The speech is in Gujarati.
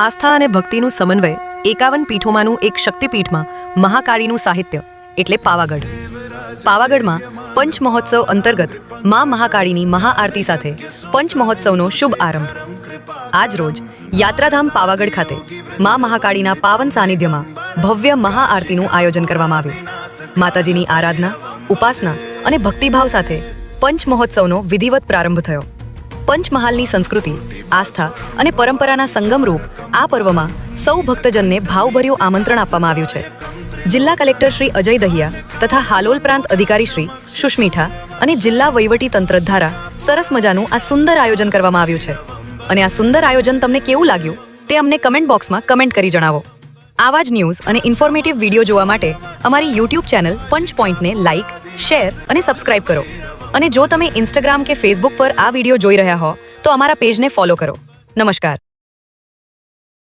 આસ્થા અને ભક્તિનું સમન્વય 51 પીઠોમાંનું એક શક્તિપીઠમાં મહાકાળીનું સાહિત્ય એટલે પાવાગઢ. પાવાગઢમાં પંચમહોત્સવ અંતર્ગત મા મહાકાળીની મહાઆરતી સાથે પંચમહોત્સવનો શુભ આરંભ. આજ રોજ યાત્રાધામ પાવાગઢ ખાતે મા મહાકાળીના પાવન સાનિધ્યમાં ભવ્ય મહાઆરતીનું આયોજન કરવામાં આવ્યું. માતાજીની આરાધના, ઉપાસના અને ભક્તિભાવ સાથે પંચમહોત્સવનો વિધિવત પ્રારંભ થયો. પંચમહાલની સંસ્કૃતિ, આસ્થા અને પરંપરાના સંગમરૂપ આ પર્વમાં સૌ ભક્તજનને ભાવભર્યું આમંત્રણ આપવામાં આવ્યું છે. જિલ્લા કલેક્ટર શ્રી અજય દહિયા તથા હાલોલ પ્રાંત અધિકારી શ્રી સુષ્મીઠા અને જિલ્લા વહીવટી તંત્ર દ્વારા સરસ મજાનું આ સુંદર આયોજન કરવામાં આવ્યું છે. અને આ સુંદર આયોજન તમને કેવું લાગ્યું તે અમને કમેન્ટ બોક્સમાં કમેન્ટ કરી જણાવો. આવા જ ન્યૂઝ અને ઇન્ફોર્મેટિવ વિડીયો જોવા માટે અમારી યુટ્યુબ ચેનલ પંચ પોઈન્ટને લાઇક, શેર અને સબસ્ક્રાઇબ કરો. અને જો તમે ઇન્સ્ટાગ્રામ કે ફેસબુક પર આ વિડીયો જોઈ રહ્યા હો તો અમારા પેજને ફોલો કરો. નમસ્કાર.